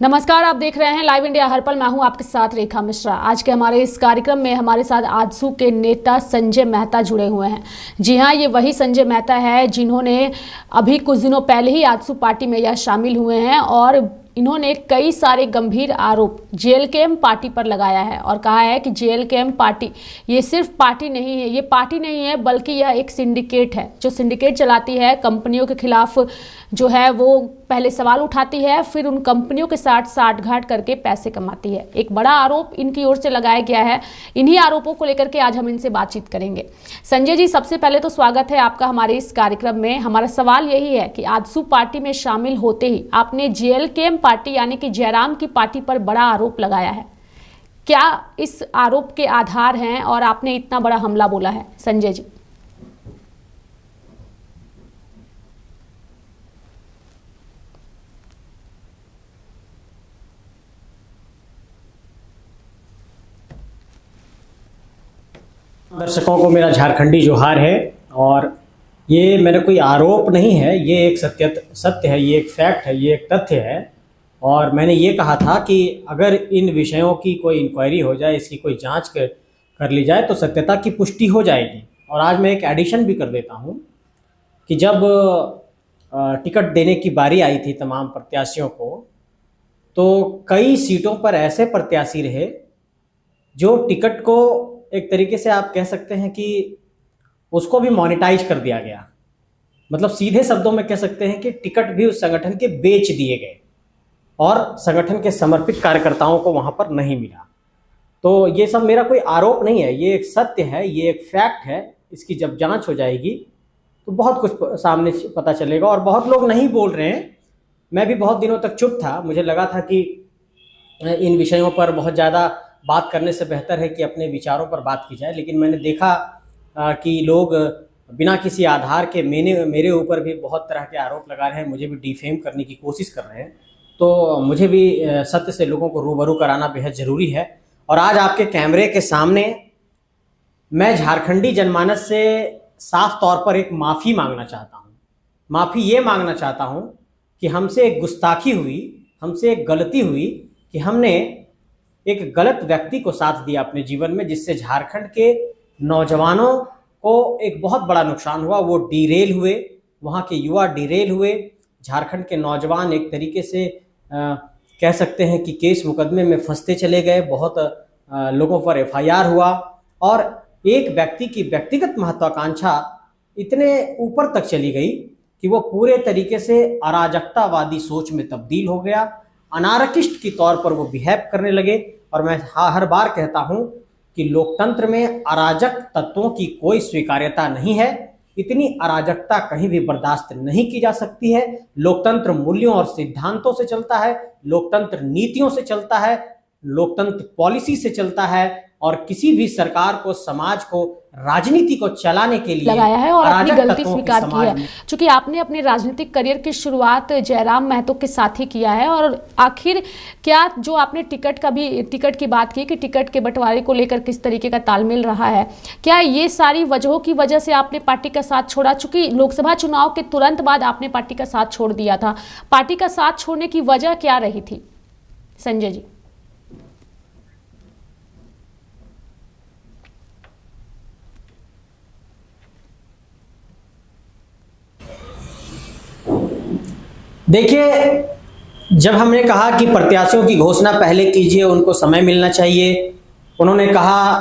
नमस्कार, आप देख रहे हैं लाइव इंडिया हर पल। मैं हूं आपके साथ रेखा मिश्रा। आज के हमारे इस कार्यक्रम में हमारे साथ आजसू के नेता संजय मेहता जुड़े हुए हैं। जी हां, ये वही संजय मेहता है जिन्होंने अभी कुछ दिनों पहले ही आजसू पार्टी में यह शामिल हुए हैं और इन्होंने कई सारे गंभीर आरोप जेएलकेएम पार्टी पर लगाया है और कहा है कि जेएलकेएम पार्टी ये सिर्फ पार्टी नहीं है, ये पार्टी नहीं है बल्कि यह एक सिंडिकेट है जो सिंडिकेट चलाती है। कंपनियों के खिलाफ जो है वो पहले सवाल उठाती है, फिर उन कंपनियों के साथ साठगांठ करके पैसे कमाती है। एक बड़ा आरोप इनकी ओर से लगाया गया है। इन्हीं आरोपों को लेकर के आज हम इनसे बातचीत करेंगे। संजय जी, सबसे पहले तो स्वागत है आपका हमारे इस कार्यक्रम में। हमारा सवाल यही है कि आजसू पार्टी में शामिल होते ही आपने जेएलकेएम पार्टी यानी कि जयराम की पार्टी पर बड़ा आरोप लगाया है। क्या इस आरोप के आधार हैं और आपने इतना बड़ा हमला बोला है? संजय जी। दर्शकों को मेरा झारखंडी जोहार है। और ये मेरा कोई आरोप नहीं है, ये एक सत्य है, ये एक फैक्ट है, ये एक तथ्य है। और मैंने ये कहा था कि अगर इन विषयों की कोई इंक्वायरी हो जाए, इसकी कोई जांच कर ली जाए तो सत्यता की पुष्टि हो जाएगी। और आज मैं एक एडिशन भी कर देता हूँ कि जब टिकट देने की बारी आई थी तमाम प्रत्याशियों को, तो कई सीटों पर ऐसे प्रत्याशी रहे जो टिकट को एक तरीके से आप कह सकते हैं कि उसको भी मोनेटाइज कर दिया गया। मतलब सीधे शब्दों में कह सकते हैं कि टिकट भी उस संगठन के बेच दिए गए और संगठन के समर्पित कार्यकर्ताओं को वहां पर नहीं मिला। तो ये सब मेरा कोई आरोप नहीं है, ये एक सत्य है, ये एक फैक्ट है। इसकी जब जांच हो जाएगी तो बहुत कुछ सामने पता चलेगा। और बहुत लोग नहीं बोल रहे हैं, मैं भी बहुत दिनों तक चुप था। मुझे लगा था कि इन विषयों पर बहुत ज़्यादा बात करने से बेहतर है कि अपने विचारों पर बात की जाए। लेकिन मैंने देखा कि लोग बिना किसी आधार के मेरे ऊपर भी बहुत तरह के आरोप लगा रहे हैं, मुझे भी डिफेम करने की कोशिश कर रहे हैं। तो मुझे भी सत्य से लोगों को रूबरू कराना बेहद ज़रूरी है। और आज आपके कैमरे के सामने मैं झारखंडी जनमानस से साफ तौर पर एक माफ़ी मांगना चाहता हूँ। माफ़ी ये मांगना चाहता हूँ कि हमसे एक गुस्ताखी हुई, हमसे एक गलती हुई कि हमने एक गलत व्यक्ति को साथ दिया अपने जीवन में, जिससे झारखंड के नौजवानों को एक बहुत बड़ा नुकसान हुआ। वो डिरेल हुए, वहाँ के युवा डिरेल हुए। झारखंड के नौजवान एक तरीके से कह सकते हैं कि केस मुकदमे में फंसते चले गए। बहुत लोगों पर एफआईआर हुआ और एक व्यक्ति की व्यक्तिगत महत्वाकांक्षा इतने ऊपर तक चली गई कि वो पूरे तरीके से अराजकतावादी सोच में तब्दील हो गया। अनारकिस्ट की तौर पर वो बिहेव करने लगे। और मैं हर बार कहता हूं कि लोकतंत्र में अराजक तत्वों की कोई स्वीकार्यता नहीं है। इतनी अराजकता कहीं भी बर्दाश्त नहीं की जा सकती है। लोकतंत्र मूल्यों और सिद्धांतों से चलता है, लोकतंत्र नीतियों से चलता है, लोकतंत्र पॉलिसी से चलता है। और किसी भी सरकार को, समाज को, राजनीति को चलाने के लिए लगाया है और अपनी गलती स्वीकार की है। चूंकि आपने अपने राजनीतिक करियर की शुरुआत जयराम महतो के साथ ही किया है। और आखिर क्या जो आपने टिकट की बात की कि टिकट के बंटवारे को लेकर किस तरीके का तालमेल रहा है, क्या ये सारी वजहों की वजह से आपने पार्टी का साथ छोड़ा? चूंकि लोकसभा चुनाव के तुरंत बाद आपने पार्टी का साथ छोड़ दिया था। पार्टी का साथ छोड़ने की वजह क्या रही थी संजय जी? देखिए, जब हमने कहा कि प्रत्याशियों की घोषणा पहले कीजिए, उनको समय मिलना चाहिए, उन्होंने कहा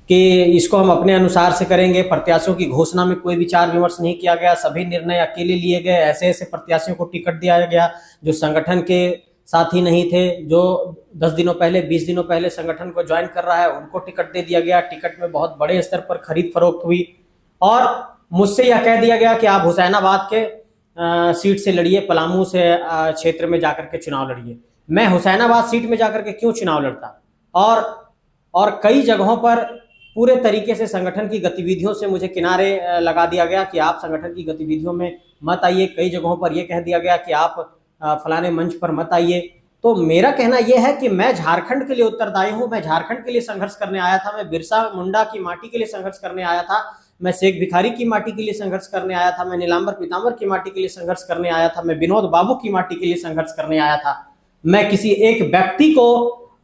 कि इसको हम अपने अनुसार से करेंगे। प्रत्याशियों की घोषणा में कोई विचार विमर्श नहीं किया गया, सभी निर्णय अकेले लिए गए। ऐसे ऐसे प्रत्याशियों को टिकट दिया गया जो संगठन के साथी नहीं थे, जो 10 दिनों पहले 20 दिनों पहले संगठन को ज्वाइन कर रहा है, उनको टिकट दे दिया गया। टिकट में बहुत बड़े स्तर पर खरीद फरोख्त हुई और मुझसे यह कह दिया गया कि आप हुसैनाबाद के सीट से लड़िए, पलामू से क्षेत्र में जाकर के चुनाव लड़िए। मैं हुसैनाबाद सीट में जाकर के क्यों चुनाव लड़ता? और कई जगहों पर पूरे तरीके से संगठन की गतिविधियों से मुझे किनारे लगा दिया गया कि आप संगठन की गतिविधियों में मत आइए। कई जगहों पर यह कह दिया गया कि आप फलाने मंच पर मत आइए। तो मेरा कहना यह है कि मैं झारखंड के लिए उत्तरदायी हूं। मैं झारखंड के लिए संघर्ष करने आया था। मैं बिरसा मुंडा की माटी के लिए संघर्ष करने आया था। मैं शेख भिखारी की माटी के लिए संघर्ष करने आया था। मैं नीलांबर पीतांबर की माटी के लिए संघर्ष करने आया था। मैं विनोद बाबू की माटी के लिए संघर्ष करने आया था। मैं किसी एक व्यक्ति को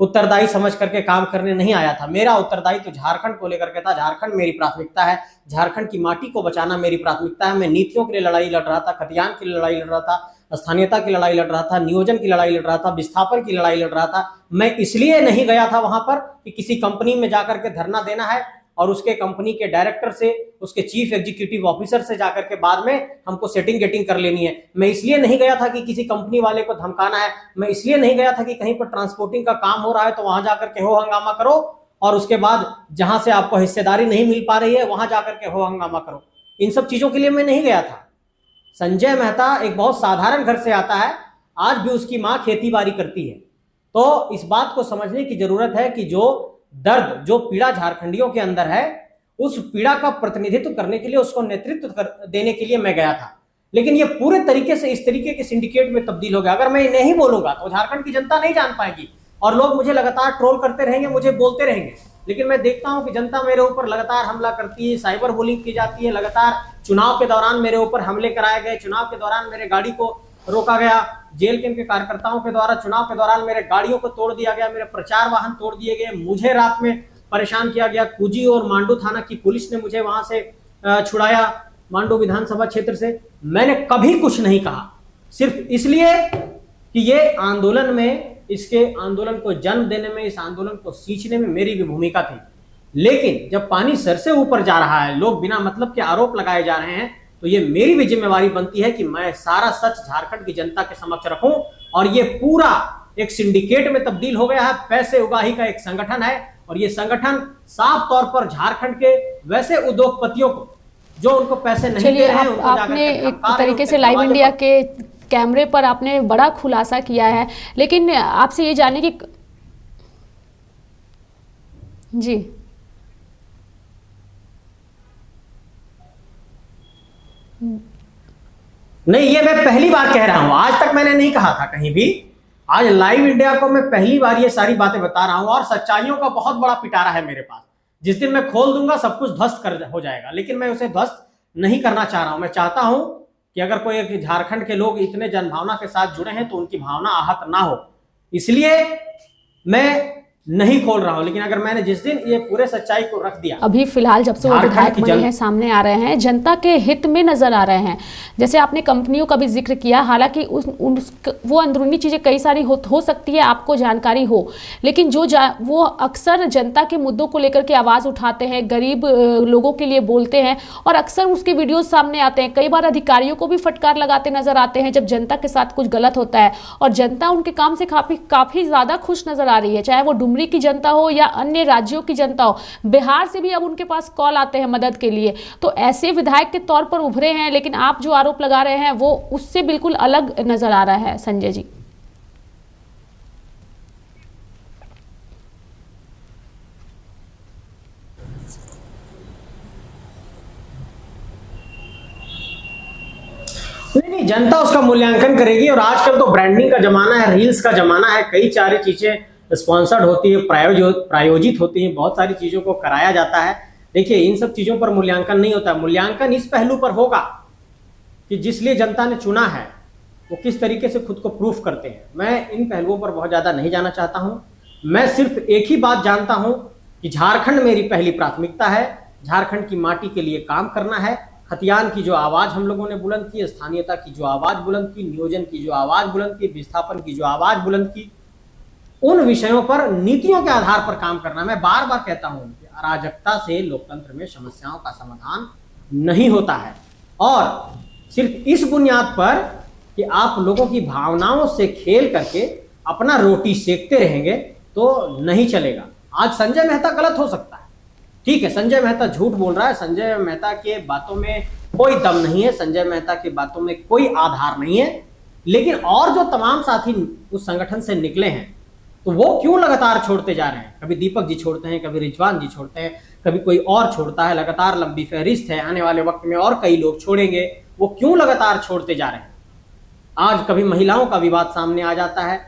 उत्तरदायी समझ करके काम करने नहीं आया था। मेरा उत्तरदायी तो झारखंड को लेकर के था। झारखंड मेरी प्राथमिकता है, झारखंड की माटी को बचाना मेरी प्राथमिकता है। मैं नीतियों के लिए लड़ाई लड़ रहा था, खतियान की लड़ाई लड़ रहा था, स्थानीयता की लड़ाई लड़ रहा था, नियोजन की लड़ाई लड़ रहा था, विस्थापन की लड़ाई लड़ रहा था। मैं इसलिए नहीं गया था वहां पर कि किसी कंपनी में जाकर के धरना देना है और उसके कंपनी के डायरेक्टर से, उसके चीफ एग्जीक्यूटिव ऑफिसर से जाकर के बाद में हमको सेटिंग गेटिंग कर लेनी है। मैं इसलिए नहीं गया था कि किसी कंपनी वाले को धमकाना है। मैं इसलिए नहीं गया था कि कहीं पर ट्रांसपोर्टिंग का काम हो रहा है तो वहां जाकर के हो हंगामा करो और उसके बाद जहां से आपको हिस्सेदारी नहीं मिल पा रही है वहां जाकर के हो हंगामा करो। इन सब चीजों के लिए मैं नहीं गया था। संजय मेहता एक बहुत साधारण घर से आता है, आज भी उसकी मां खेती बाड़ी करती है। तो इस बात को समझने की जरूरत है कि जो दर्द, जो पीड़ा झारखंडियों के अंदर है, उस पीड़ा का प्रतिनिधित्व करने के लिए, उसको नेतृत्व देने के लिए मैं गया था। लेकिन ये पूरे तरीके से इस तरीके के सिंडिकेट में तब्दील हो गया। अगर मैं नहीं बोलूंगा तो झारखंड की जनता नहीं जान पाएगी और लोग मुझे लगातार ट्रोल करते रहेंगे, मुझे बोलते रहेंगे। लेकिन मैं देखता हूं कि जनता मेरे ऊपर लगातार हमला करती है, साइबर बुलिंग की जाती है, लगातार चुनाव के दौरान मेरे ऊपर हमले कराए गए, चुनाव के दौरान मेरे गाड़ी को रोका गया, जेल के कार्यकर्ताओं के द्वारा चुनाव के दौरान मेरे गाड़ियों को तोड़ दिया गया, मेरे प्रचार वाहन तोड़ दिए गए, मुझे रात में परेशान किया गया। कुजी और मांडू थाना की पुलिस ने मुझे वहां से छुड़ाया, मांडू विधानसभा क्षेत्र से। मैंने कभी कुछ नहीं कहा, सिर्फ इसलिए कि ये आंदोलन में, इसके आंदोलन को जन्म देने में, इस आंदोलन को सींचने में मेरी भी भूमिका थी। लेकिन जब पानी सर से ऊपर जा रहा है, लोग बिना मतलब के आरोप लगाए जा रहे हैं, तो ये मेरी भी जिम्मेवारी बनती है कि मैं सारा सच झारखंड की जनता के समक्ष रखूं। और ये पूरा एक सिंडिकेट में तब्दील हो गया है, पैसे उगाही का एक संगठन है। और ये संगठन साफ तौर पर झारखंड के वैसे उद्योगपतियों को, जो उनको पैसे नहीं दे रहे हैं, उनको आपने एक तरीके से लाइव इंडिया के कैमरे पर आपने बड़ा खुलासा किया है। लेकिन आपसे ये जानने की जी नहीं, ये मैं पहली बार कह रहा हूं, आज तक मैंने नहीं कहा था कहीं भी। आज लाइव इंडिया को मैं पहली बार ये सारी बातें बता रहा हूं और सच्चाइयों का बहुत बड़ा पिटारा है मेरे पास। जिस दिन मैं खोल दूंगा सब कुछ ध्वस्त हो जाएगा, लेकिन मैं उसे ध्वस्त नहीं करना चाह रहा हूं। मैं चाहता हूं कि अगर कोई झारखंड के लोग इतने जनभावना के साथ जुड़े हैं तो उनकी भावना आहत ना हो, इसलिए मैं नहीं खोल रहा हूं। लेकिन अगर मैंने जिस दिन ये पूरे सच्चाई को रख दिया, अभी फिलहाल जब से वो विधायक बने हैं, सामने आ रहे हैं, जनता के हित में नजर आ रहे हैं। जैसे आपने कंपनियों का भी जिक्र किया, हालांकि वो अंदरूनी चीजें कई सारी हो सकती है, आपको जानकारी हो, लेकिन वो अक्सर जनता के मुद्दों को लेकर के आवाज उठाते हैं, गरीब लोगों के लिए बोलते हैं और अक्सर उसके वीडियो सामने आते हैं। कई बार अधिकारियों को भी फटकार लगाते नजर आते हैं जब जनता के साथ कुछ गलत होता है, और जनता उनके काम से काफी ज्यादा खुश नजर आ रही है, चाहे वो डुमरी की जनता हो या अन्य राज्यों की जनता हो। बिहार से भी अब उनके पास कॉल आते हैं मदद के लिए। तो ऐसे विधायक के तौर पर उभरे हैं, लेकिन आप जो आरोप लगा रहे हैं वो उससे बिल्कुल अलग नजर आ रहा है संजय जी। नहीं, जनता उसका मूल्यांकन करेगी। और आजकल तो ब्रांडिंग का जमाना है, रील्स का जमाना है, कई सारी चीजें स्पॉन्सर्ड होती है, प्रायोजित होती है, बहुत सारी चीजों को कराया जाता है। देखिए, इन सब चीजों पर मूल्यांकन नहीं होता है। मूल्यांकन इस पहलू पर होगा कि जिस लिए जनता ने चुना है वो किस तरीके से खुद को प्रूफ करते हैं। मैं इन पहलुओं पर बहुत ज्यादा नहीं जाना चाहता हूं। मैं सिर्फ एक ही बात जानता हूं कि झारखंड मेरी पहली प्राथमिकता है, झारखंड की माटी के लिए काम करना है। खतियान की जो आवाज हम लोगों ने बुलंद की, स्थानीयता की जो आवाज बुलंद की, नियोजन की जो आवाज बुलंद की, विस्थापन की जो आवाज बुलंद की, उन विषयों पर नीतियों के आधार पर काम करना। मैं बार बार कहता हूं कि अराजकता से लोकतंत्र में समस्याओं का समाधान नहीं होता है। और सिर्फ इस बुनियाद पर कि आप लोगों की भावनाओं से खेल करके अपना रोटी सेकते रहेंगे तो नहीं चलेगा। आज संजय मेहता गलत हो सकता है, ठीक है, संजय मेहता झूठ बोल रहा है, संजय मेहता के बातों में कोई दम नहीं है, संजय मेहता की बातों में कोई आधार नहीं है। लेकिन और जो तमाम साथी उस संगठन से निकले हैं तो वो क्यों लगातार छोड़ते जा रहे हैं? कभी दीपक जी छोड़ते हैं, कभी रिजवान जी छोड़ते हैं, कभी कोई और छोड़ता है। लगातार लंबी फहरिस्त है, आने वाले वक्त में और कई लोग छोड़ेंगे। वो क्यों लगातार छोड़ते जा रहे हैं? आज कभी महिलाओं का विवाद सामने आ जाता है।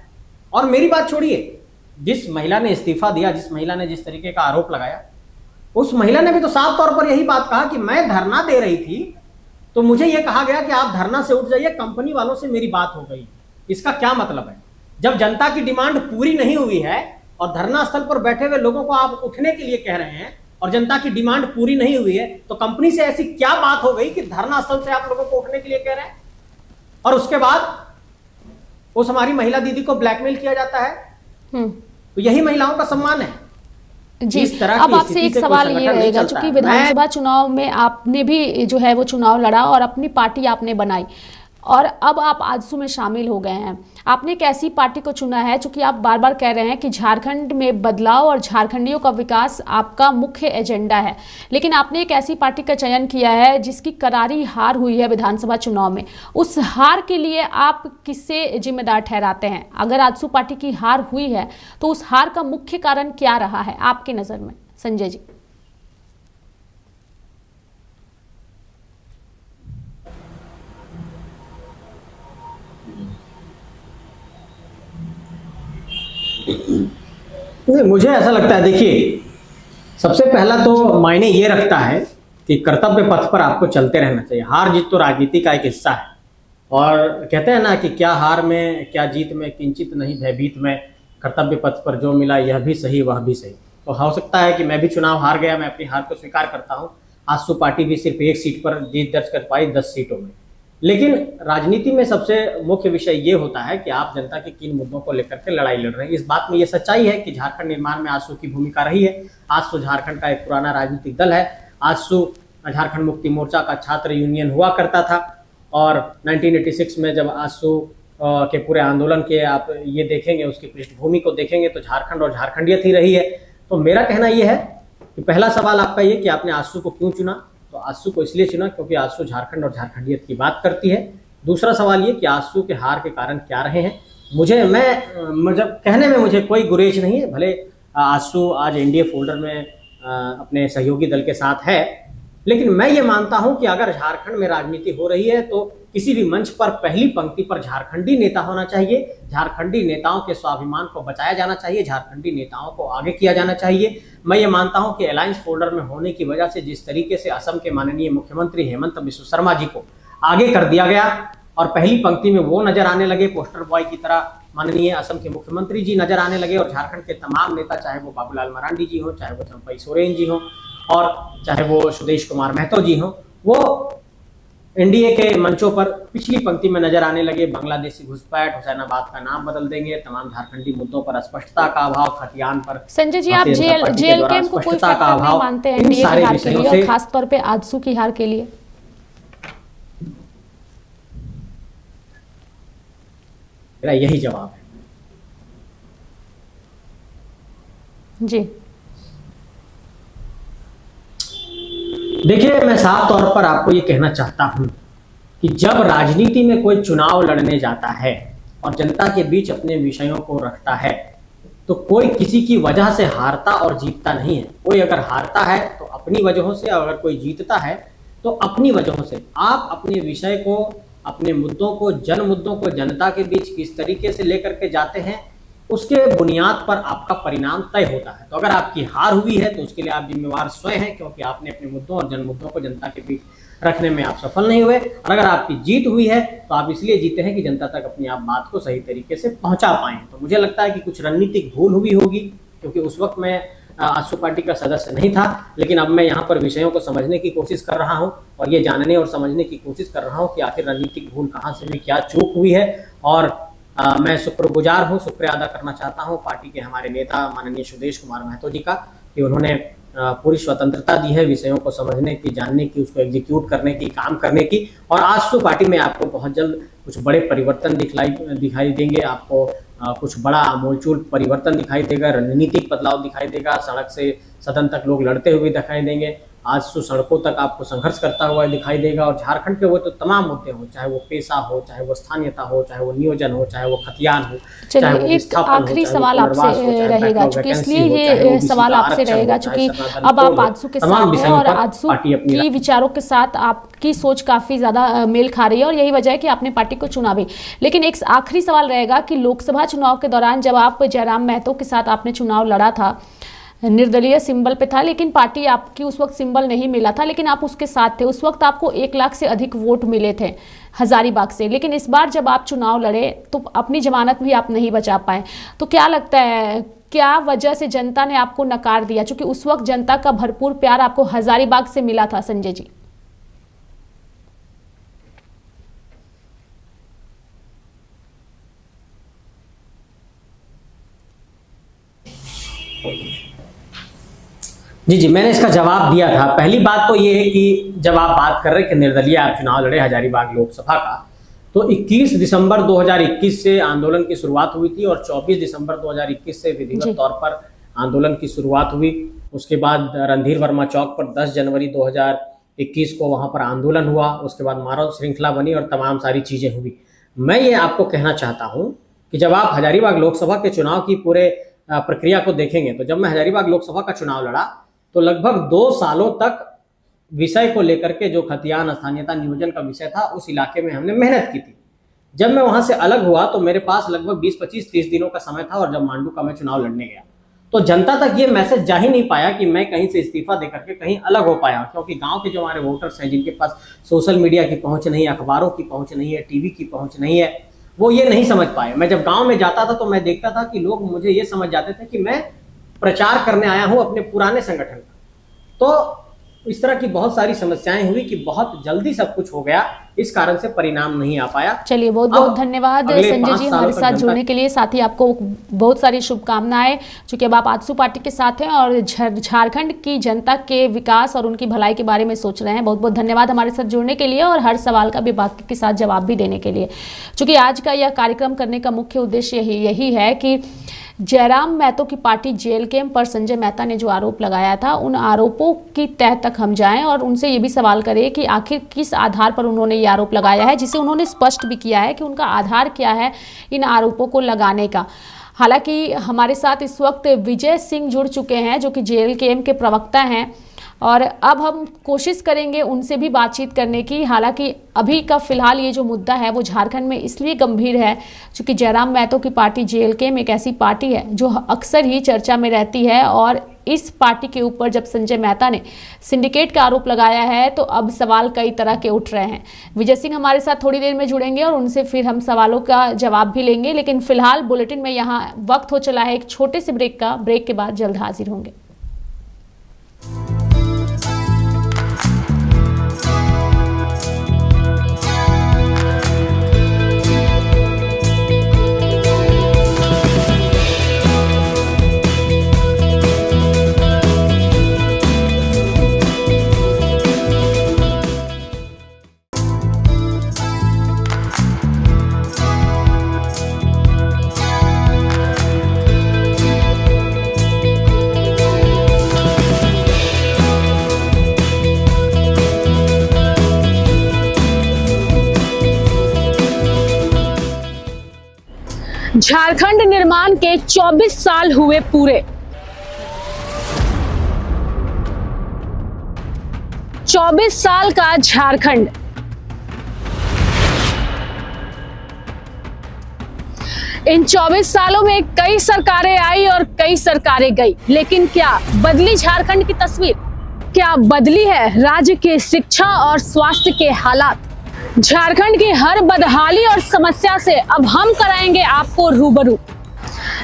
और मेरी बात छोड़िए, जिस महिला ने इस्तीफा दिया, जिस महिला ने जिस तरीके का आरोप लगाया, उस महिला ने भी तो साफ तौर पर यही बात कहा कि मैं धरना दे रही थी तो मुझे यह कहा गया कि आप धरना से उठ जाइए, कंपनी वालों से मेरी बात हो गई। इसका क्या मतलब है? जब जनता की डिमांड पूरी नहीं हुई है और धरना स्थल पर बैठे हुए लोगों को आप उठने के लिए कह रहे हैं और जनता की डिमांड पूरी नहीं हुई है, तो कंपनी से ऐसी क्या बात हो गई कि धरना स्थल से आप लोगों को उठने के लिए कह रहे हैं और उसके बाद उस हमारी महिला दीदी को ब्लैकमेल किया जाता है? तो यही महिलाओं का सम्मान है। जी, अब आपसे एक सवाल ये रहेगा, चूंकि विधानसभा चुनाव में आपने भी जो है वो चुनाव लड़ा और अपनी पार्टी आपने बनाई और अब आप आजसू में शामिल हो गए हैं। आपने एक ऐसी पार्टी को चुना है, चूंकि आप बार बार कह रहे हैं कि झारखंड में बदलाव और झारखंडियों का विकास आपका मुख्य एजेंडा है, लेकिन आपने एक ऐसी पार्टी का चयन किया है जिसकी करारी हार हुई है विधानसभा चुनाव में। उस हार के लिए आप किससे जिम्मेदार ठहराते हैं? अगर आजसू पार्टी की हार हुई है तो उस हार का मुख्य कारण क्या रहा है आपकी नज़र में, संजय जी? नहीं, मुझे ऐसा लगता है, देखिए, सबसे पहला तो मायने ये रखता है कि कर्तव्य पथ पर आपको चलते रहना चाहिए। हार जीत तो राजनीति का एक हिस्सा है और कहते हैं ना कि क्या हार में क्या जीत में किंचित नहीं भयभीत में, कर्तव्य पथ पर जो मिला यह भी सही वह भी सही। तो हो सकता है कि मैं भी चुनाव हार गया, मैं अपनी हार को स्वीकार करता हूँ। आजसू पार्टी भी सिर्फ एक सीट पर जीत दर्ज कर पाई 10 सीटों में। लेकिन राजनीति में सबसे मुख्य विषय ये होता है कि आप जनता के किन मुद्दों को लेकर के लड़ाई लड़ रहे हैं। इस बात में ये सच्चाई है कि झारखंड निर्माण में आजसू की भूमिका रही है। आजसू झारखंड का एक पुराना राजनीतिक दल है। आजसू झारखंड मुक्ति मोर्चा का छात्र यूनियन हुआ करता था और 1986 में जब आजसू के पूरे आंदोलन के आप ये देखेंगे, उसकी पृष्ठभूमि को देखेंगे तो झारखंड और झारखंडियत ही रही है। तो मेरा कहना यह है कि पहला सवाल आपका ये कि आपने आजसू को क्यों चुना, तो आजसू को इसलिए चुना क्योंकि आजसू झारखंड और झारखंडियत की बात करती है। दूसरा सवाल ये कि आजसू के हार के कारण क्या रहे हैं। मुझे कहने में मुझे कोई गुरेज नहीं है। भले आजसू आज एनडीए फोल्डर में अपने सहयोगी दल के साथ है, लेकिन मैं ये मानता हूं कि अगर झारखंड में राजनीति हो रही है तो किसी भी मंच पर पहली पंक्ति पर झारखंडी नेता होना चाहिए। झारखंडी नेताओं के स्वाभिमान को बचाया जाना चाहिए, झारखंडी नेताओं को आगे किया जाना चाहिए। मैं ये मानता हूं कि अलायंस फोल्डर में होने की वजह से जिस तरीके से असम के माननीय मुख्यमंत्री हेमंत बिस्व शर्मा जी को आगे कर दिया गया और पहली पंक्ति में वो नजर आने लगे, पोस्टर बॉय की तरह माननीय असम के मुख्यमंत्री जी नजर आने लगे और झारखंड के तमाम नेता, चाहे वो बाबूलाल मरांडी जी हो, चाहे वो चंपई सोरेन जी हो और चाहे वो सुदेश कुमार महतो जी हो, वो एनडीए के मंचों पर पिछली पंक्ति में नजर आने लगे। बांग्लादेशी घुसपैठ, हुसैनाबाद का नाम बदल देंगे, तमाम झारखंडी मुद्दों पर स्पष्टता का अभाव, खतियान पर। संजय जी, आप जेल कैंप को कोई फैक्टर नहीं मानते हैं एनडीए की हार के लिए और खास तौर पे आजसू की हार के लिए? मेरा यही जवाब है जी। देखिए, मैं साफ तौर पर आपको ये कहना चाहता हूं कि जब राजनीति में कोई चुनाव लड़ने जाता है और जनता के बीच अपने विषयों को रखता है तो कोई किसी की वजह से हारता और जीतता नहीं है। कोई अगर हारता है तो अपनी वजहों से, अगर कोई जीतता है तो अपनी वजहों से। आप अपने विषय को, अपने मुद्दों को, जन मुद्दों को जनता के बीच किस तरीके से लेकर के जाते हैं, उसके बुनियाद पर आपका परिणाम तय होता है। तो अगर आपकी हार हुई है तो उसके लिए आप जिम्मेवार स्वयं हैं, क्योंकि आपने अपने मुद्दों और जन मुद्दों को जनता के बीच रखने में आप सफल नहीं हुए। और अगर आपकी जीत हुई है तो आप इसलिए जीते हैं कि जनता तक अपनी आप बात को सही तरीके से पहुंचा पाए। तो मुझे लगता है कि कुछ रणनीतिक भूल हुई होगी, क्योंकि उस वक्त मैं आजसू पार्टी का सदस्य नहीं था, लेकिन अब मैं यहाँ पर विषयों को समझने की कोशिश कर रहा हूँ और ये जानने और समझने की कोशिश कर रहा हूँ कि आखिर रणनीतिक भूल कहाँ से हुई, क्या चूक हुई है। और मैं शुक्रगुजार हूँ, शुक्रिया अदा करना चाहता हूँ पार्टी के हमारे नेता माननीय सुदेश कुमार महतो जी का, कि उन्होंने पूरी स्वतंत्रता दी है विषयों को समझने की, जानने की, उसको एग्जीक्यूट करने की, काम करने की। और आजसू पार्टी में आपको बहुत जल्द कुछ बड़े परिवर्तन दिखाई देंगे। आपको कुछ बड़ा आमूलचूल परिवर्तन दिखाई देगा, रणनीतिक बदलाव दिखाई देगा। सड़क से सदन तक लोग लड़ते हुए दिखाई देंगे। आजसू सड़कों तक आपको संघर्ष करता हुआ दिखाई देगा। और झारखंड के वो तो तमाम मुद्दे हो, चाहे वो पेशा हो, चाहे वो स्थानीयता हो, चाहे वो नियोजन हो, चाहे वो खतियान हो। चलिए, एक आखिरी सवाल आपसे रहेगा, चूंकि इसलिए ये सवाल आपसे रहेगा चूंकि अब आप आजसू के साथ हैं और आजसू की विचारों के साथ आपकी सोच काफी ज्यादा मेल खा रही है और यही वजह है कि आपने पार्टी को चुना भी। लेकिन एक आखिरी सवाल रहेगा कि लोकसभा चुनाव के दौरान जब आप जयराम महतो के साथ आपने चुनाव लड़ा था निर्दलीय सिंबल पे था, लेकिन पार्टी आपकी उस वक्त सिंबल नहीं मिला था, लेकिन आप उसके साथ थे। उस वक्त आपको 1 लाख से अधिक वोट मिले थे हजारीबाग से, लेकिन इस बार जब आप चुनाव लड़े तो अपनी जमानत भी आप नहीं बचा पाए। तो क्या लगता है, क्या वजह से जनता ने आपको नकार दिया? क्योंकि उस वक्त जनता का भरपूर प्यार आपको हजारीबाग से मिला था संजय जी। जी, मैंने इसका जवाब दिया था। पहली बात तो ये है कि जब आप बात कर रहे हैं कि निर्दलीय आप चुनाव लड़े हजारीबाग लोकसभा का, तो 21 दिसंबर 2021 से आंदोलन की शुरुआत हुई थी और 24 दिसंबर 2021 से विधिवत तौर पर आंदोलन की शुरुआत हुई। उसके बाद रणधीर वर्मा चौक पर 10 जनवरी 2021 को वहां पर आंदोलन हुआ। उसके बाद मानव श्रृंखला बनी और तमाम सारी चीजें हुई। मैं ये आपको कहना चाहता हूं कि जब आप हजारीबाग लोकसभा के चुनाव की पूरे प्रक्रिया को देखेंगे, तो जब मैं हजारीबाग लोकसभा का चुनाव लड़ा तो लगभग 2 सालों तक विषय को लेकर के, जो खतियान स्थानीयता नियोजन का विषय था, उस इलाके में हमने मेहनत की थी। जब मैं वहां से अलग हुआ तो मेरे पास लगभग 20, 25, 30 दिनों का समय था, और जब मांडू का मैं चुनाव लड़ने गया तो जनता तक ये मैसेज जा ही नहीं पाया कि मैं कहीं से इस्तीफा देकर के कहीं अलग हो पाया, क्योंकि गांव के जो हमारे वोटर्स हैं, जिनके पास सोशल मीडिया की पहुंच नहीं है, अखबारों की पहुंच नहीं है, टीवी की पहुंच नहीं है, वो ये नहीं समझ पाए। मैं जब गांव में जाता था तो मैं देखता था कि लोग मुझे ये समझ जाते थे कि मैं प्रचार करने आया हूं अपने पुराने संगठन का। तो इस तरह की बहुत सारी समस्याएं हुई कि बहुत जल्दी सब कुछ हो गया, इस कारण से परिणाम नहीं आ पाया। चलिए, बहुत बहुत धन्यवाद संजय जी हमारे साथ जुड़ने के लिए। साथ ही आपको बहुत सारी शुभकामनाएं, चूंकि अब आप आजसू पार्टी के साथ हैं और झारखंड की जनता के विकास और उनकी भलाई के बारे में सोच रहे हैं। बहुत बहुत धन्यवाद हमारे साथ जुड़ने के लिए और हर सवाल का विभाग के साथ जवाब भी देने के लिए। चूंकि आज का यह कार्यक्रम करने का मुख्य उद्देश्य यही है कि जयराम महतो की पार्टी जेएलकेएम पर संजय मेहता ने जो आरोप लगाया था, उन आरोपों की तह तक हम जाएं और उनसे ये भी सवाल करें कि आखिर किस आधार पर उन्होंने ये आरोप लगाया है, जिसे उन्होंने स्पष्ट भी किया है कि उनका आधार क्या है इन आरोपों को लगाने का। हालांकि हमारे साथ इस वक्त विजय सिंह जुड़ चुके हैं, जो कि जेएलकेएम के प्रवक्ता हैं, और अब हम कोशिश करेंगे उनसे भी बातचीत करने की। हालांकि अभी का फिलहाल ये जो मुद्दा है वो झारखंड में इसलिए गंभीर है क्योंकि जयराम महतो की पार्टी जेएलकेएम एक ऐसी पार्टी है जो अक्सर ही चर्चा में रहती है, और इस पार्टी के ऊपर जब संजय मेहता ने सिंडिकेट का आरोप लगाया है तो अब सवाल कई तरह के उठ रहे हैं। विजय सिंह हमारे साथ थोड़ी देर में जुड़ेंगे और उनसे फिर हम सवालों का जवाब भी लेंगे, लेकिन फिलहाल बुलेटिन में यहाँ वक्त हो चला है एक छोटे से ब्रेक का। ब्रेक के बाद जल्द हाजिर होंगे। झारखंड निर्माण के 24 साल हुए पूरे। 24 साल का झारखंड। इन 24 सालों में कई सरकारें आई और कई सरकारें गई, लेकिन क्या बदली झारखंड की तस्वीर? क्या बदली है राज्य के शिक्षा और स्वास्थ्य के हालात? झारखंड की हर बदहाली और समस्या से अब हम कराएंगे आपको रूबरू।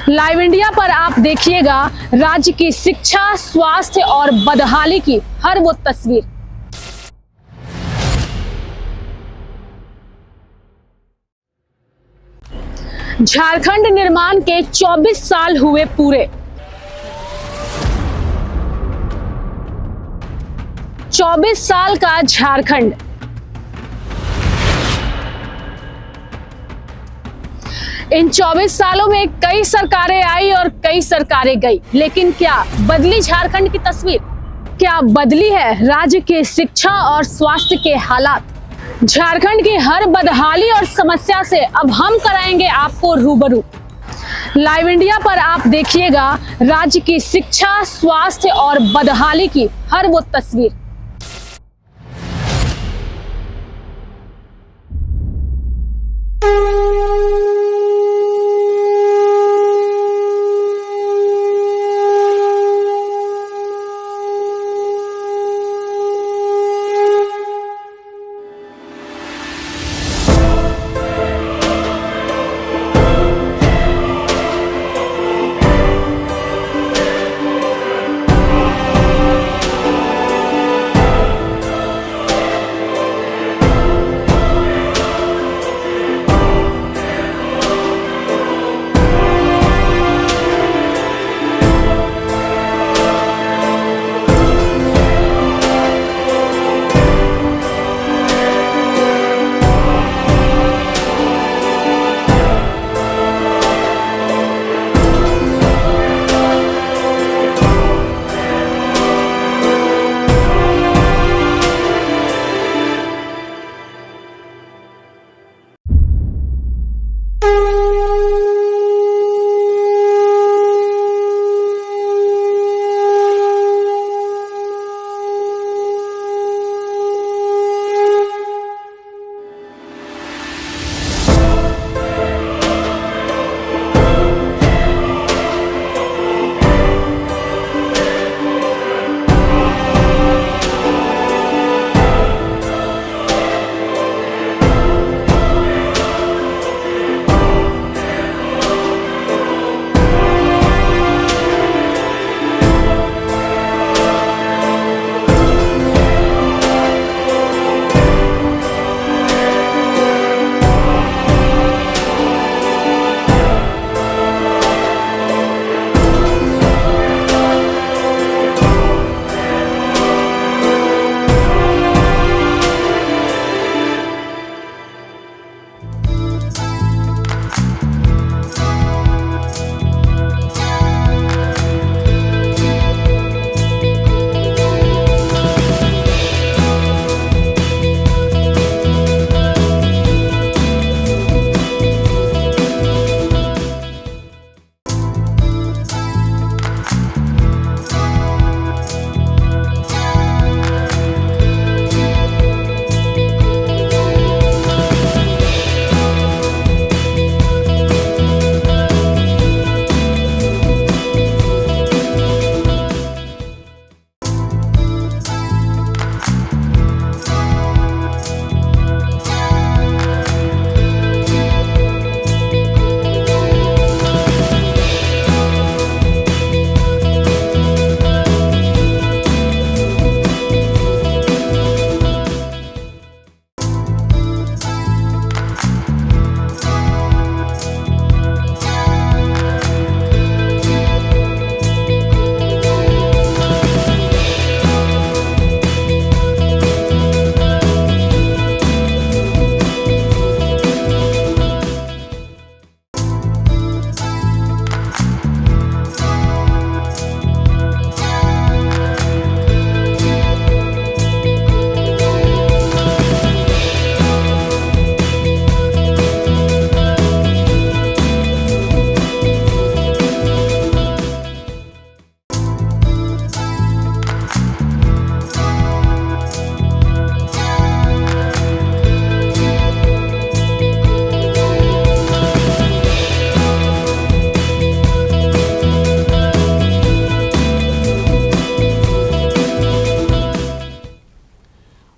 लाइव इंडिया पर आप देखिएगा राज्य की शिक्षा, स्वास्थ्य और बदहाली की हर वो तस्वीर। झारखंड निर्माण के 24 साल हुए पूरे। 24 साल का झारखंड। इन 24 सालों में कई सरकारें आई और कई सरकारें गई, लेकिन क्या बदली झारखंड की तस्वीर? क्या बदली है राज्य के शिक्षा और स्वास्थ्य के हालात? झारखंड की हर बदहाली और समस्या से अब हम कराएंगे आपको रूबरू। लाइव इंडिया पर आप देखिएगा राज्य की शिक्षा, स्वास्थ्य और बदहाली की हर वो तस्वीर।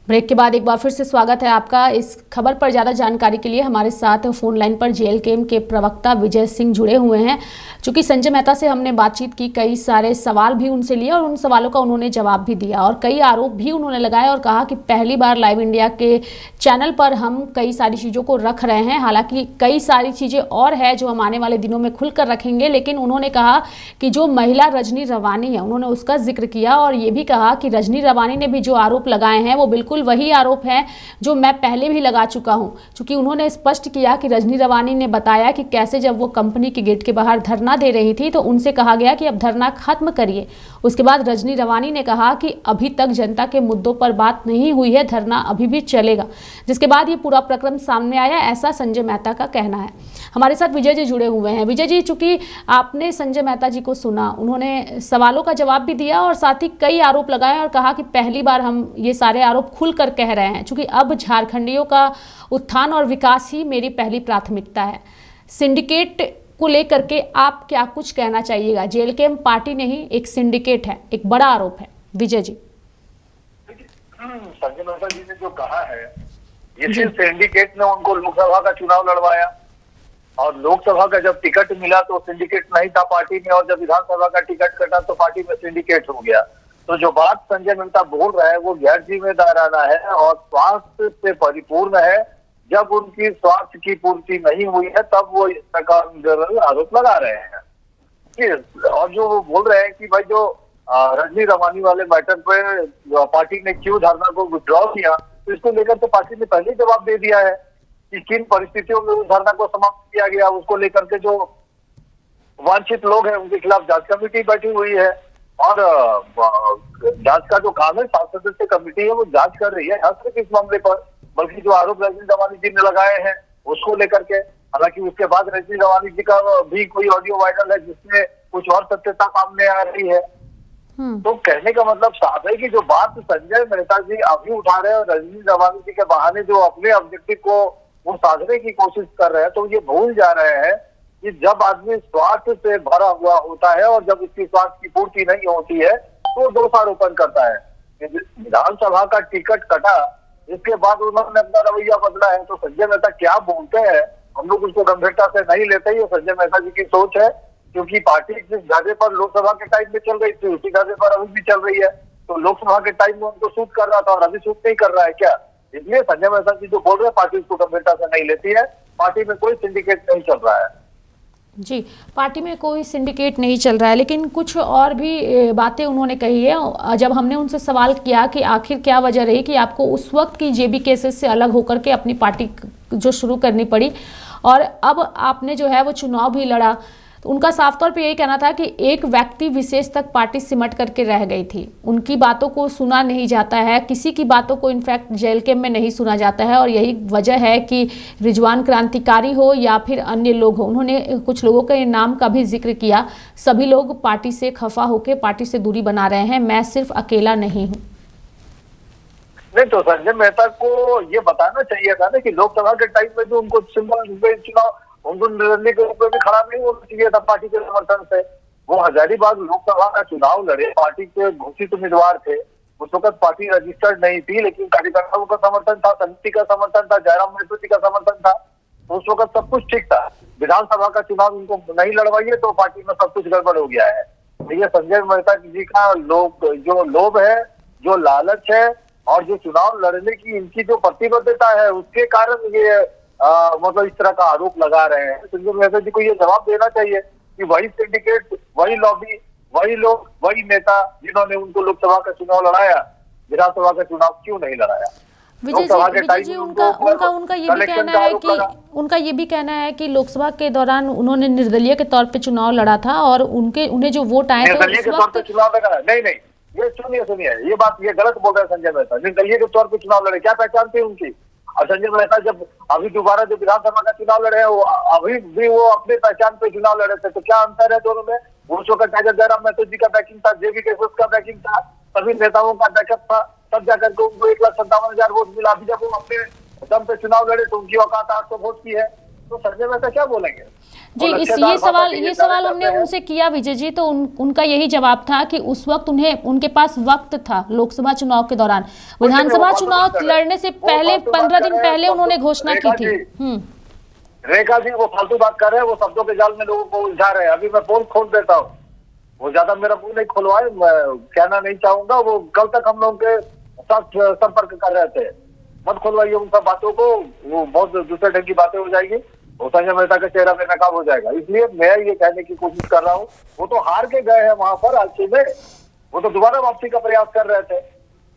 ब्रेक के बाद एक बार फिर से स्वागत है आपका। इस खबर पर ज़्यादा जानकारी के लिए हमारे साथ फोन लाइन पर जेएलकेएम के प्रवक्ता विजय सिंह जुड़े हुए हैं। चूँकि संजय मेहता से हमने बातचीत की, कई सारे सवाल भी उनसे लिए और उन सवालों का उन्होंने जवाब भी दिया और कई आरोप भी उन्होंने लगाए और कहा कि पहली बार लाइव इंडिया के चैनल पर हम कई सारी चीज़ों को रख रहे हैं। हालांकि कई सारी चीज़ें और है जो हम आने वाले दिनों में खुलकर रखेंगे, लेकिन उन्होंने कहा कि जो महिला रजनी रवानी है उन्होंने उसका जिक्र किया और ये भी कहा कि रजनी रवानी ने भी जो आरोप लगाए हैं वो बिल्कुल वही आरोप है जो मैं पहले भी लगा चुका हूं। चूंकि उन्होंने स्पष्ट किया कि रजनी रवानी ने बताया कि कैसे जब वो कंपनी के गेट के बाहर धरना दे रही थी तो उनसे कहा गया कि अब धरना खत्म करिए। उसके बाद रजनी रवानी ने कहा कि अभी तक जनता के मुद्दों पर बात नहीं हुई है, धरना अभी भी चलेगा, जिसके बाद ये पूरा प्रकरण सामने आया, ऐसा संजय मेहता का कहना है। हमारे साथ विजय जी जुड़े हुए हैं। विजय जी, चूंकि आपने संजय मेहता जी को सुना, उन्होंने सवालों का जवाब भी दिया और साथ ही कई आरोप लगाए और कहा कि पहली बार हम ये सारे आरोप खुलकर कह रहे हैं, चूंकि अब झारखंडियों का उत्थान और विकास ही मेरी पहली प्राथमिकता है। सिंडिकेट को लेकर के आप क्या कुछ कहना चाहिएगा? जेएलकेएम पार्टी नहीं, एक सिंडिकेट है, एक बड़ा आरोप है। विजय जी। संजय मेहता जी ने जो कहा है, ये सिर्फ सिंडिकेट ने उनको लोकसभा का चुनाव लड़वाया और लोकसभा का जब टिकट मिला तो सिंडिकेट नहीं था पार्टी में, और जब विधानसभा का टिकट कटा तो पार्टी में सिंडिकेट हो गया। तो जो बात संजय मेहता बोल रहा है वो गैर जिम्मेदाराना है और स्वार्थ से परिपूर्ण है। जब उनकी स्वार्थ की पूर्ति नहीं हुई है तब वो इस प्रकार आरोप लगा रहे हैं। और जो वो बोल रहे हैं कि भाई जो रजनी रवानी वाले मैटर पे पार्टी ने क्यों धरना को विड्रॉ किया, तो इसको लेकर तो पार्टी ने पहले जवाब दे दिया है कि किन परिस्थितियों में उस धरना को समाप्त किया गया। उसको लेकर के जो वांछित लोग हैं उनके खिलाफ जांच कमेटी बैठी हुई है और जांच का जो काम है 7 सदस्यीय कमेटी है वो जांच कर रही है, न सिर्फ इस मामले पर बल्कि जो आरोप रजनी रवानी जी ने लगाए हैं उसको लेकर के। हालांकि उसके बाद रजनी रवानी जी का भी कोई ऑडियो वायरल है जिसमें कुछ और सत्यता सामने आ रही है। तो कहने का मतलब साफ है कि जो बात संजय मेहता जी अभी उठा रहे हैं और रजनी रवानी जी के बहाने जो अपने ऑब्जेक्टिव को वो साधने की कोशिश कर रहे हैं, तो ये भूल जा रहे हैं कि जब आदमी स्वार्थ से भरा हुआ होता है और जब उसकी स्वार्थ की पूर्ति नहीं होती है तो दोषारोपण करता है। विधानसभा का टिकट कटा, इसके बाद उन्होंने अपना रवैया बदला है, तो संजय मेहता क्या बोलते हैं हम लोग उसको गंभीरता से नहीं लेते। ये संजय मेहता जी की सोच है, क्योंकि पार्टी जिस ढांचे पर लोकसभा के टाइम में चल रही थी उसी ढांचे पर अभी भी चल रही है। तो लोकसभा के टाइम में उनको सूट कर रहा था और अभी सूट नहीं कर रहा है क्या? इसलिए संजय मेहता जी जो बोल रहे हैं पार्टी उसको गंभीरता से नहीं लेती है। पार्टी में कोई सिंडिकेट नहीं चल रहा है जी, पार्टी में कोई सिंडिकेट नहीं चल रहा है, लेकिन कुछ और भी बातें उन्होंने कही है। जब हमने उनसे सवाल किया कि आखिर क्या वजह रही कि आपको उस वक्त की जेबी केसेस से अलग होकर के अपनी पार्टी जो शुरू करनी पड़ी और अब आपने जो है वो चुनाव भी लड़ा, तो उनका साफ तौर पे यही कहना था कि एक व्यक्ति विशेष तक पार्टी सिमट करके रह गई थी, उनकी बातों को सुना नहीं जाता है, किसी की बातों को इनफैक्ट जेएलकेएम में नहीं सुना जाता है और यही वजह है कि रिजवान क्रांतिकारी हो या फिर अन्य लोग हो। उन्होंने कुछ लोगों के नाम का भी जिक्र किया, सभी लोग पार्टी से खफा होकर पार्टी से दूरी बना रहे हैं, मैं सिर्फ अकेला नहीं हूँ। नहीं तो संजय मेहता को ये बताना चाहिए था ना कि लोकसभा के टाइम में जो उनको सिंबल चुनाव उनको निर्णय के रूप में भी खड़ा नहीं होना चाहिए था पार्टी के समर्थन से। वो हजारीबाग लोकसभा का चुनाव लड़े, पार्टी के घोषित उम्मीदवार थे। उस वक्त पार्टी रजिस्टर्ड नहीं थी, लेकिन कार्यकर्ताओं का समर्थन था, समिति का समर्थन था, जयराम महतो जी का समर्थन था। तो उस वक्त सब कुछ ठीक था। विधानसभा का चुनाव उनको नहीं लड़वाइए तो पार्टी में सब कुछ गड़बड़ हो गया है। तो ये संजय मेहता जी का जो लोभ है, जो लालच है और जो चुनाव लड़ने की इनकी जो प्रतिबद्धता है उसके कारण ये मतलब इस तरह का आरोप लगा रहे हैं। संजय मेहता जी को ये जवाब देना चाहिए कि वही सिंडिकेट, वही लॉबी, वही लोग, वही नेता जिन्होंने उनको लोकसभा का चुनाव लड़ाया, विधानसभा का चुनाव क्यों नहीं लड़ाया? विजय जी, उनका ये भी कहना है कि ये भी कहना है कि लोकसभा के दौरान उन्होंने निर्दलीय के तौर पे चुनाव लड़ा था और उन्हें जो वोट आए थे निर्दलीय के तौर पे चुनाव लड़ा। नहीं, ये सुनिए, ये बात ये गलत बोल रहे हैं संजय मेहता। निर्दलीय के तौर पे चुनाव लड़े, क्या पहचान थी उनकी? और संजय मेहता जब अभी दोबारा जो विधानसभा का चुनाव लड़े हैं अभी भी वो अपने पहचान पे चुनाव लड़े थे, तो क्या अंतर है दोनों में? उस वक्त जयराम महतो जी का बैकिंग था, जेबी केसेस का बैकिंग था, सभी नेताओं का बैकअप था, तब जाकर के उनको 1,57,000 वोट मिला। अभी जब वो अपने दम पे चुनाव लड़े तो उनकी औकात 800 वोट की है। तो संजय मेहता क्या बोलेंगे? जी, और इस लच्छेदार भाषा के ये लिए सवाल जाने हमने जाते हैं। उनसे किया विजय जी, तो उनका यही जवाब था कि उस वक्त उनके पास वक्त था लोकसभा चुनाव के दौरान। विधानसभा चुनाव लड़ने से पहले 15 दिन पहले उन्होंने घोषणा की थी। रेखा जी वो फालतू बात कर रहे हैं, वो शब्दों के जाल में लोगों को उलझा रहे हैं। अभी मैं पोल खोल देता हूँ, वो ज्यादा मेरा मुंह नहीं खुलवाए, मैं कहना नहीं चाहूंगा। वो कल तक हम लोग के साथ संपर्क कर रहे थे, मत खुलवाइए उन सब बातों को, वो बहुत दूसरे ढंग की बातें हो जाएगी, वो संजय मेहता का चेहरा पे नकाब हो जाएगा। इसलिए मैं ये कहने की कोशिश कर रहा हूँ, वो तो हार के गए हैं वहां पर आज सुबह, वो तो दोबारा वापसी का प्रयास कर रहे थे।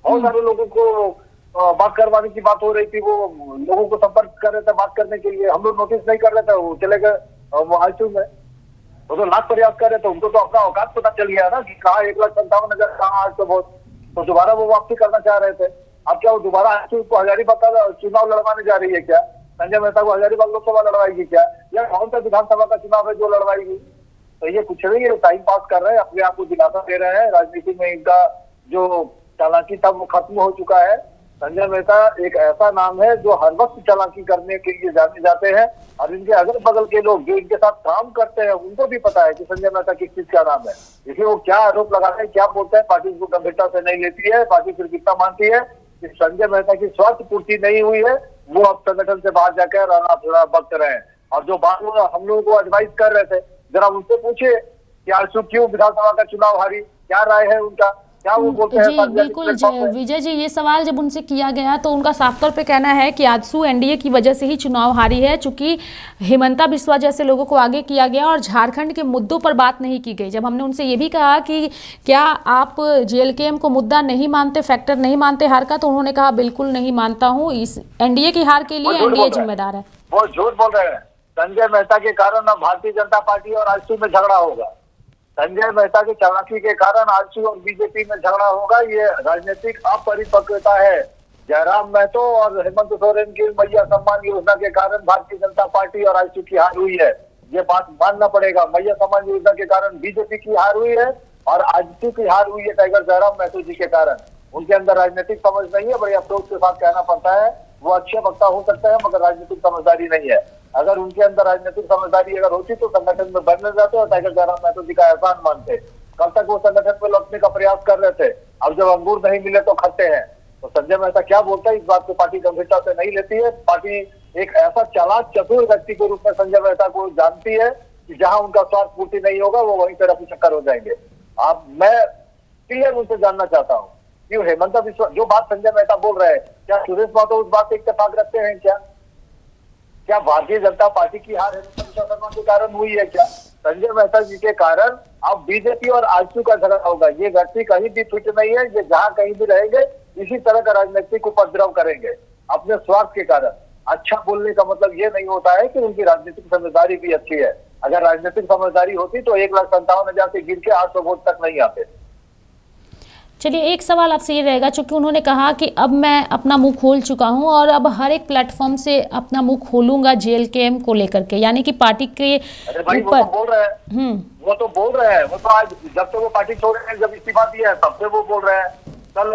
बहुत सारे लोगों को बात करवाने की बात हो रही थी, वो लोगों को संपर्क कर रहे थे बात करने के लिए, हम लोग नोटिस नहीं कर रहे थे, वो चले गए आईसीयू में। वो तो लाख प्रयास कर रहे थे, उनको तो अपना औकात पता चल गया ना कि कहाँ 1,57,000 कहाँ 800 बहुत, तो दोबारा वो वापसी करना चाह रहे थे। अब क्या वो दोबारा आईसीयू को हजारीबाग का चुनाव लड़वाने जा रही है क्या? संजय मेहता को हजारीबाग लोकसभा लड़वाएगी क्या, या कौन सा विधानसभा का चुनाव है जो लड़वाएगी? तो ये कुछ नहीं, ये टाइम पास कर रहे हैं, अपने आप को दिलासा दे रहे हैं। राजनीति में इनका जो चालाकी था वो खत्म हो चुका है। संजय मेहता एक ऐसा नाम है जो हर वक्त चालाकी करने के लिए जाने जाते हैं, और इनके अगल बगल के लोग जो इनके साथ काम करते हैं उनको भी पता है कि संजय मेहता किस चीज का नाम है। इसलिए वो क्या आरोप लगाते हैं, क्या बोलते हैं, पार्टी इसको गंभीरता से नहीं लेती है। पार्टी फिर कितना मानती है कि संजय मेहता की स्वार्थ पूर्ति नहीं हुई है, वो अब संगठन से बाहर जाकर रहना थोड़ा वक्त रहे हैं। और जो बात हम लोगों को एडवाइस कर रहे थे, जरा उनसे पूछिए कि आशु क्यों विधानसभा का चुनाव हारी, क्या राय है उनका, क्या वो बोलते हैं? जी बिल्कुल विजय जी, ये सवाल जब उनसे किया गया तो उनका साफ तौर पे कहना है कि आजसू एनडीए की वजह से ही चुनाव हारी है, चूंकि हेमंता बिस्वा जैसे लोगों को आगे किया गया और झारखंड के मुद्दों पर बात नहीं की गई। जब हमने उनसे ये भी कहा कि क्या आप जेएलकेएम को मुद्दा नहीं मानते, फैक्टर नहीं मानते हार का, तो उन्होंने कहा बिल्कुल नहीं मानता हूँ, इस एनडीए की हार के लिए एनडीए जिम्मेदार है। वो झूठ बोल रहे हैं। संजय मेहता के कारण अब भारतीय जनता पार्टी और आजसू में झगड़ा होगा। संजय मेहता की चालाकी के कारण आजसू और बीजेपी में झगड़ा होगा। ये राजनीतिक अपरिपक्वता है। जयराम महतो और हेमंत सोरेन की मैया सम्मान योजना के कारण भारतीय जनता पार्टी और आजसू की हार हुई है, ये बात मानना पड़ेगा। मैया सम्मान योजना के कारण बीजेपी की हार हुई है और आजसू की हार हुई है टाइगर जयराम महतो जी के कारण। उनके अंदर राजनीतिक समझ नहीं है, बड़े अफसोस के साथ कहना पड़ता है। वो अच्छे वक्ता हो सकते हैं मगर राजनीतिक समझदारी नहीं है। अगर उनके अंदर राजनीतिक समझदारी अगर होती तो संगठन में बनने जाते और टाइगर जयराम महतो जी का एहसान मानते। कल तक वो संगठन में लौटने का प्रयास कर रहे थे, अब जब अंगूर नहीं मिले तो खट्टे हैं। तो संजय मेहता क्या बोलता है इस बात को पार्टी गंभीरता से नहीं लेती है। पार्टी एक ऐसा चालाक चतुर व्यक्ति के रूप में संजय मेहता को जानती है कि जहां उनका स्वार्थ पूर्ति नहीं होगा वो वहीं पे रफू चक्कर हो जाएंगे। अब मैं क्लियर उनसे जानना चाहता हूँ कि हेमंता बिस्वा जो बात संजय मेहता बोल रहे हैं, क्या सुरेश महतो उस बात से इत्तेफाक रखते हैं? क्या भारतीय जनता पार्टी की हार हेमंता बिस्वा शर्मा के कारण हुई है? क्या संजय मेहता जी के कारण अब बीजेपी और आजसू का झगड़ा होगा? ये व्यक्ति कहीं भी फिट नहीं है, ये जहां कहीं भी रहेंगे इसी तरह का राजनीतिक उपद्रव करेंगे अपने स्वार्थ के कारण। अच्छा बोलने का मतलब ये नहीं होता है कि उनकी राजनीतिक समझदारी भी अच्छी है। अगर राजनीतिक समझदारी होती तो 1,57,000 से गिर के 800 वोट तक नहीं आते। चलिए, एक सवाल आपसे ये रहेगा, चूंकि उन्होंने कहा कि अब मैं अपना मुंह खोल चुका हूं और अब हर एक प्लेटफॉर्म से अपना मुंह खोलूंगा जेएलकेएम को लेकर के, यानी कि पार्टी के ऊपर। वो तो बोल रहे हैं, वो तो बोल रहे हैं, वो तो आज जब से वो पार्टी छोड़ रहे हैं, जब इस्तीफा दिया है तब से वो बोल रहे हैं। कल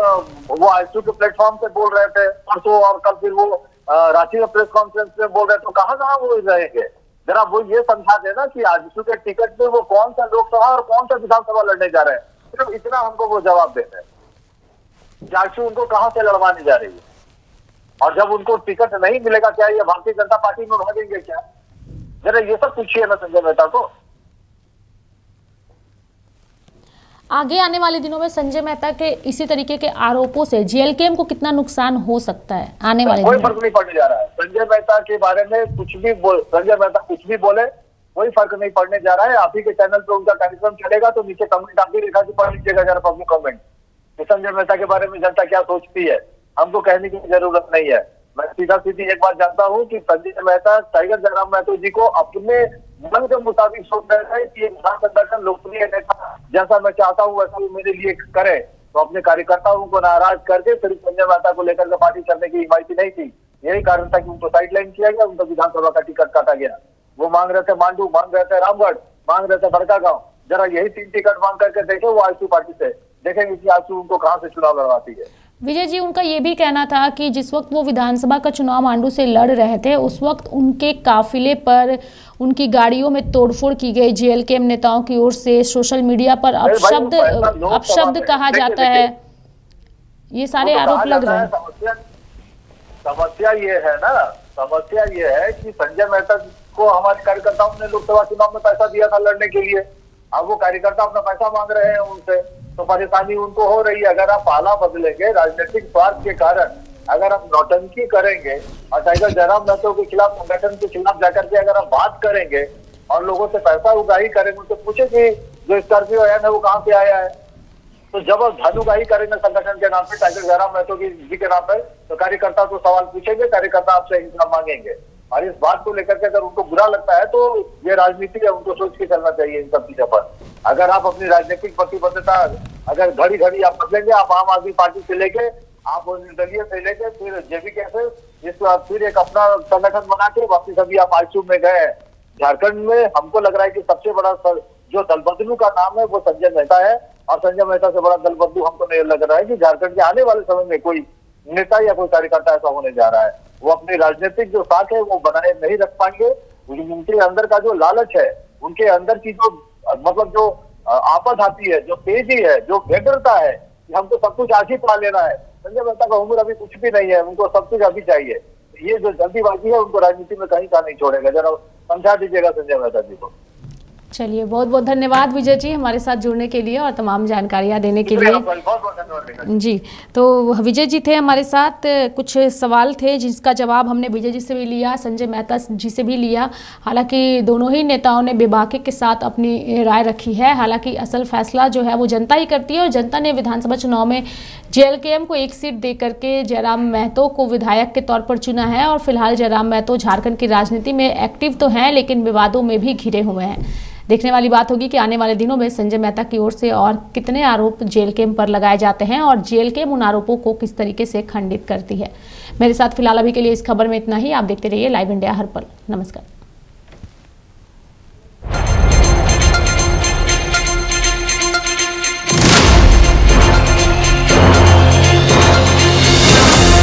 वो आजसू के प्लेटफॉर्म से बोल रहे थे परसों, और कल फिर वो रांची में प्रेस कॉन्फ्रेंस में बोल रहे थे। तो कहाँ वो रहेंगे? जरा वो ये समझा देना कि आजसू के टिकट में वो कौन सा लोकसभा और कौन सा विधानसभा लड़ने जा रहे हैं। सिर्फ इतना हमको वो जवाब देते हैं। आजसू उनको कहां से लड़वाने जा रही है, और जब उनको टिकट नहीं मिलेगा क्या ये भारतीय जनता पार्टी में भागेंगे क्या? जरा ये सब पूछिए ना संजय मेहता को। आगे आने वाले दिनों में संजय मेहता के इसी तरीके के आरोपों से जेएलकेएम को कितना नुकसान हो सकता है आने वाले कोई फर्क नहीं पड़ने जा रहा है। संजय मेहता के बारे में संजय मेहता कुछ भी बोले कोई फर्क नहीं पड़ने जा रहा है। आप ही के चैनल पे उनका कार्यक्रम चलेगा तो नीचे कमेंट आप भी लिखा के पढ़ लीजिएगा जरा पब्लिक कमेंट, संजय मेहता के बारे में जनता क्या सोचती है। हमको कहने की जरूरत नहीं है। मैं सीधा सीधी एक बात जानता हूँ कि संजय मेहता टाइगर जयराम महतो जी को अपने मन के मुताबिक सोच रहे हैं कि एक संगठन लोकप्रिय नेता जैसा मैं चाहता हूँ वैसा वो मेरे लिए करे, तो अपने कार्यकर्ताओं को नाराज करके फिर संजय मेहता को लेकर के पार्टी करने की हिमायती नहीं थी। यही कारण था कि उनको साइडलाइन किया गया, उनको विधानसभा का टिकट काटा गया। वो मांग रहे थे मांडू, मांग रहे थे रामगढ़, मांग रहे थे बड़कागांव। जरा यही 3 टिकट मांग करके देखे वो आजसू पार्टी से, देखेंगे कि आजसू उनको कहां से चुनाव लड़वाती है। विजय जी, उनका ये भी कहना था कि जिस वक्त वो विधानसभा का चुनाव मांडू से लड़ रहे थे उस वक्त उनके काफिले पर, उनकी गाड़ियों में तोड़फोड़ की गई जेएलके नेताओं की ओर से। सोशल मीडिया पर अपशब्द कहा जाता है, ये सारे आरोप लग रहे हैं। समस्या ये है ना, समस्या ये है कि संजय मेहता को हमारे कार्यकर्ताओं ने लोकसभा चुनाव में पैसा दिया था लड़ने के लिए। अब वो कार्यकर्ता अपना पैसा मांग रहे हैं उनसे, तो परेशानी उनको हो रही है। अगर आप पाला बदलेंगे राजनीतिक स्वार्थ के कारण, अगर आप नौटंकी करेंगे और टाइगर जयराम महतो के खिलाफ, संगठन के खिलाफ जाकर के अगर आप बात करेंगे और लोगों से पैसा उगाही करेंगे, उनसे पूछे कि जो स्कॉर्पियो है वो कहाँ से आया है। तो जब आप धन उगाही करेंगे संगठन के नाम पे, टाइगर जयराम महतो जी के नाम पे, तो कार्यकर्ता तो सवाल पूछेंगे, कार्यकर्ता आपसे हिसाब मांगेंगे। और इस बात को लेकर के अगर उनको बुरा लगता है तो ये राजनीति है, उनको सोच के चलना चाहिए इन सब चीजों पर। अगर आप अपनी राजनीतिक प्रतिबद्धता अगर घड़ी घड़ी आप बदलेंगे, आप आम आदमी पार्टी से लेके, आप निर्दलीय से लेके फिर जेबीके से, फिर एक अपना संगठन बना के वापिस अभी आप आईचू में गए झारखंड में। हमको लग रहा है कि सबसे बड़ा जो दलबदलू का नाम है वो संजय मेहता है, और संजय मेहता से बड़ा दलबदलू हमको नहीं लग रहा है कि झारखंड के आने वाले समय में कोई नेता या कोई कार्यकर्ता ऐसा होने जा रहा है। वो अपनी राजनीतिक जो साख है वो बनाए नहीं रख पाएंगे। उनके अंदर का जो लालच है, उनके अंदर की जो मतलब जो आपद आती है, जो तेजी है, जो व्यग्रता है कि हमको सब कुछ आज ही पा लेना है। संजय मेहता का उम्र अभी कुछ भी नहीं है, उनको सब कुछ अभी चाहिए। ये जो जल्दीबाजी है उनको राजनीति में कहीं का नहीं छोड़ेगा। जरा समझा दीजिएगा संजय मेहता जी को। चलिए, बहुत बहुत धन्यवाद विजय जी हमारे साथ जुड़ने के लिए और तमाम जानकारियां देने के लिए। जी, तो विजय जी थे हमारे साथ। कुछ सवाल थे जिसका जवाब हमने विजय जी से भी लिया, संजय मेहता जी से भी लिया। हालांकि दोनों ही नेताओं ने बेबाकी के साथ अपनी राय रखी है। हालांकि असल फैसला जो है वो जनता ही करती है, और जनता ने विधानसभा चुनाव में जेएलकेएम को 1 सीट दे करके जयराम महतो को विधायक के तौर पर चुना है। और फिलहाल जयराम महतो झारखंड की राजनीति में एक्टिव तो हैं, लेकिन विवादों में भी घिरे हुए हैं। देखने वाली बात होगी कि आने वाले दिनों में संजय मेहता की ओर से और कितने आरोप जेएलकेएम पर लगाए जाते हैं और जेएलकेएम उन आरोपों को किस तरीके से खंडित करती है। मेरे साथ फिलहाल अभी के लिए इस खबर में इतना ही। आप देखते रहिए लाइव इंडिया हर पल। नमस्कार।